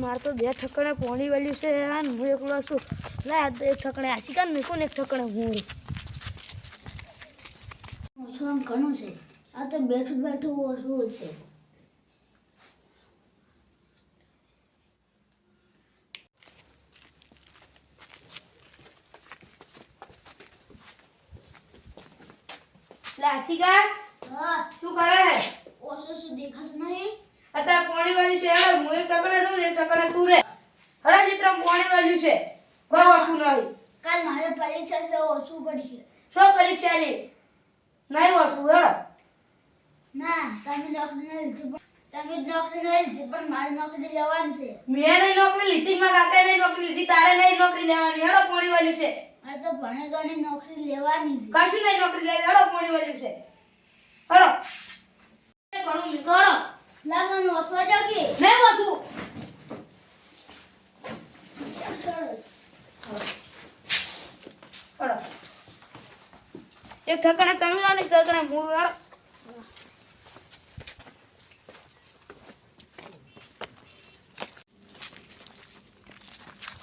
મારે તો 2 ઠકણે પોણી વેલ્યું છે અને હું એકલો છું. લે આ તો 1 ઠકણે આશી કાન મૂકો ને 1 ઠકણે હું ઓછું ઘણું છે. આ તો બેઠું બેઠું ઓછું છે. લે આશિકા હા શું કરે હે? ઓછું શું દેખાતું નહીં? અત્યારે પોણી વેલ્યું છે હેડો હું 1 ઠકણે દઉં ને 1 ઠકણે તું રે. હડા ચિત્રમ પોણી વેલ્યું છે કોઈ વસ્તુ નહીં. કાલ મારે પરીક્ષા છે ઓછું પડશે. શું પરીક્ષા લે નહીં વસ્તુ હેડો. ના તમે નોકરી નહીં લીધી પણ મારે નોકરી લેવાની છે. મેં નહીં નોકરી લીધી મારા કાકાએ નહીં નોકરી લીધી તારે નહીં નોકરી લેવાની હેડો પોણી વેલ્યું છે. મારે તો ભણે ગણી નોકરી લેવાની છે. કશું નહીં નોકરી લેવી હેડો પોણી વેલ્યું છે હેડો. ઘણું ઘણો લા મને ઓછવા દો કે નહીં વસ્તુ ચલો. હેડો. 1 ઠકણે તમે લો ને 1 ઠકણે હું હેડો.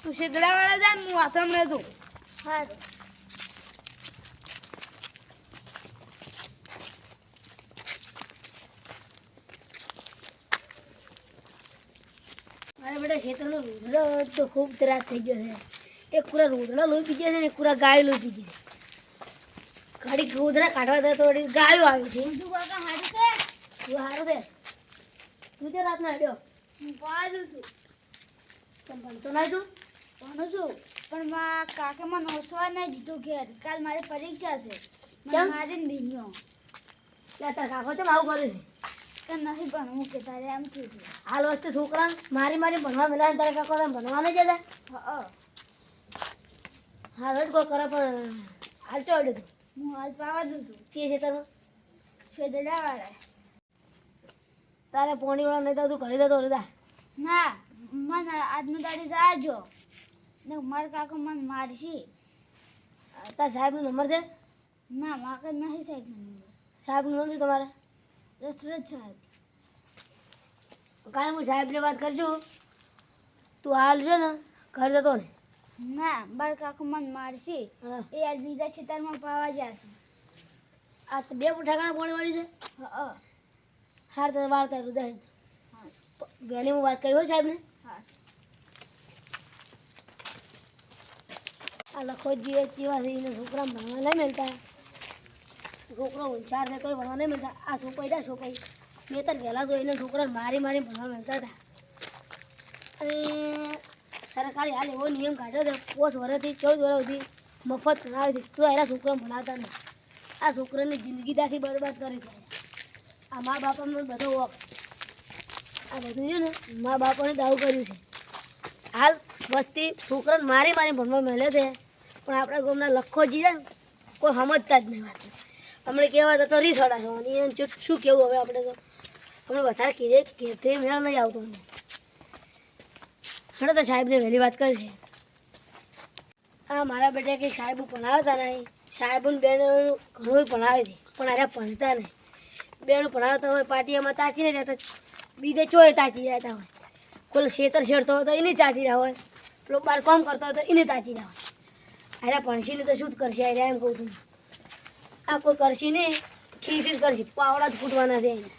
તું શેગડા વાળા જા ને હું આથમ રે તું. સારું. મારા બેટા ખેતરનો રોધડો તો ખૂબ ત્રાસ થઈ ગયો છે. એક પૂરા રોધડા લોહી પી ગયા છે ને એક પૂરા ગાય લોહી પી ગયા છે. ઘડીક રોધડા કાઢવા જાય તો વળી ગાયો આવી છે. તું કાકા હારી છે? તું સારું છે તું તે રાતના અડ્યો હું પાડું છું. પણ ભણતો ના તું ભણું છું પણ મારા કાકે મને ઓછવા નહીં દીધું ઘેર. કાલ મારી પરીક્ષા છે. કેમ? મારીને ભીંજો લે તાર કાકો ચમ આવું કરે છે? કે નહીં ભણવું કે તારે એમ કીધું. હાલ વસ્તુ છોકરા મારી ભણવા મેલા તારા કાકો તને ભણવા નહીં જતા. હા હાલ જ કોઈ કરે પણ હાલ તો અડ્યો તું હું હાલ પાવા દઉં છું. કે ખેતરમાં શેદડા વાળા તારે પોણી વાળા નહીં તો તું ઘરે જતો રહેતા. ના મને આજનું દાડી જાજો ને મારા કાકો મને મારશી. તાર સાહેબનો નંબર છે? ના મારે નહીં સાહેબ સાહેબનું નામ શું તમારે? રસરત સાહેબ. કાલે હું સાહેબને વાત કરશું તું હાલ છે ને ઘર જતો ને. ના મારા કાકો મને મારશી. હા એ આજ બીજા ખેતરમાં પાવા જશે. આ તો 2 ઠેકાણા પોણી વાળી છે. હા હાર તો વાર તારું દે વહેલી હું વાત કરી હો સાહેબને. હા આ લખો જે કેવા છે એને છોકરા ભણવા નહીં મળતા. છોકરો હોશિયાર છે તોય ભણવા નહીં મળતા. આ સોપાઈ જા સોપાઈ મેં તો વહેલા તો એને છોકરાને મારી ભણવા મળતા હતા. અને સરકારે હાલ એવો નિયમ કાઢ્યો છે 5 વર્ષથી 14 વર્ષ સુધી મફત ભણાવી હતી તો એના છોકરાને ભણાવતા નહીં. આ છોકરાની જિંદગી દાખી બરબાદ કરી છે. આ મા બાપાને બધો વોક આ બધું છે ને મા બાપાને દાવ કર્યું છે. હાલ વસ્તી છોકરાને મારી ભણવા મળે છે પણ આપણા ગામના લખોજી છે ને કોઈ સમજતા જ નહીં વાત. હમણાં કહેવા તો રીસ હડાશવાની એને શું કેવું હવે આપણે તો હમણાં વધારે કીધે કહેતે મેળ નહીં આવતો. હમણાં તો સાહેબને વહેલી વાત કરી છે. હા મારા બેટા કંઈ સાહેબ ભણાવતા નહીં. સાહેબને બેન ઘણું ભણાવે છે પણ આરે ભણતા નહીં. બેનું ભણાવતા હોય પાટિયામાં તાચી નહીં રહેતા બીજે ચોય તાચી રહેતા હોય. કોઈ ખેતર શેરતો હોય તો એને તાચી રહ્યા હોય. પેલો બાર કામ કરતો હોય તો એને તાચી રહ્યા હોય. અરે ભણશી ને તો શું જ કરશે અરે એમ કહું છું. આ કોઈ કરશે નહીં ખીચી જ કરશે પાવડા જ ફૂટવાના છે એને.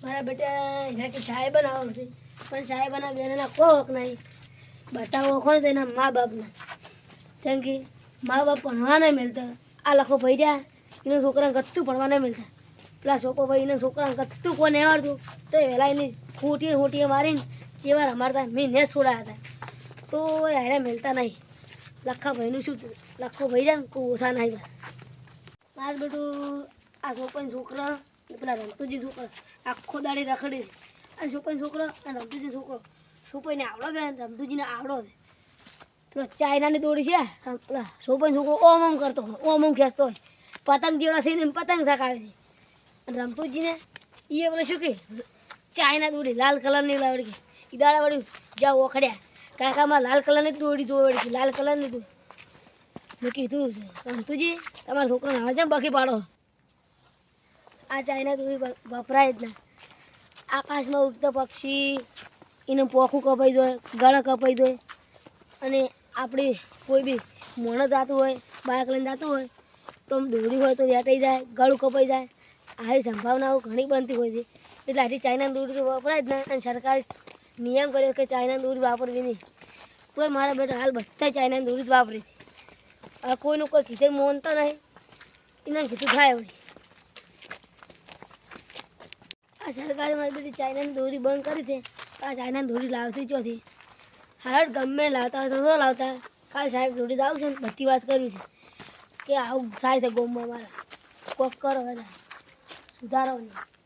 મારા બેટા એના કે સાહેબ બનાવો છે પણ સાહેબના બેનના કોઈ હક નહીં. બતાવો કોણ છે એના મા બાપના. કેમ કે મા બાપ ભણવા નહીં મળતા. આ લખો ભાઈ રહ્યા એના છોકરાને ગત્તું ભણવા નહીં મળતા. પેલા છોકરો ભાઈ એના છોકરાને ગત્તું કોને આવડતું તો એ વહેલા એની ખોટીએ મારીને જેવા રમાડતા મેં ને છોડાયા હતા તો યારે મળતા નહીં. લખા ભાઈનું શું લખો ભાઈ જાય ને કોઈ ઓછા નહીં. મારું બેટું આ છોકરાની છોકરા પેલા રમતુજી છોકરા આખો દાડી રખડી છે. આ છોકરાની છોકરો અને રમતુજી છોકરો છોકરીને આવડો છે ને રમતુજીને આવડો છે. પેલો ચાઇનાની દોડી છે પેલા છોકરાનો છોકરો ઓમ ઓમ કરતો હોય ઓમ ઓમ ખેંચતો હોય પતંગ જેવડા થઈને પતંગ ચકાવે છે. અને રમતુજીને એ પેલા શું કે ચાઇના દોડી લાલ કલરની લાવડી એ દાડા વળી જાઓ ઓખડ્યા કાકામાં લાલ કલરની જ દોડી જોવા વળી લાલ કલરની દોડી મેં કીધું છે રમતુજી તમારા છોકરાને હવે જેમ બખી પાડો. આ ચાઇના દોરી વપરાય જ ના આકાશમાં ઉડતા પક્ષી એને પોખું કપાઈ દો, ગળા કપાઈ દો, અને આપણે કોઈ બી મોણસ જતું હોય, બાઇક લઈને જતું હોય તો આમ દોરી હોય તો વેટાઈ જાય, ગળું કપાઈ જાય. આવી સંભાવનાઓ ઘણી બનતી હોય છે. એટલે આથી ચાઇના દોરી તો વપરાય જ ના. અને સરકારે નિયમ કર્યો કે ચાઇના દોરી વાપરવી નહીં. તોય મારા બેટા હાલ બધા ચાઇના દોરી જ વાપરે છે. હવે કોઈનું કોઈ કીધે માનતા નહીં, એને કીધું થાય વળી. આ સરકારે મારી બધી ચાઇનાની દોરી બંધ કરી છે. આ ચાઇનાની દોરી લાવતી ચોથી હારડ ગમે લાવતા હોય તો ન લાવતા. કાલ સાહેબ દોરી લાવું છે ને બધી વાત કરવી છે કે આવું થાય છે ગોમમાં મારા. કોક કરો બધા સુધારો નહીં.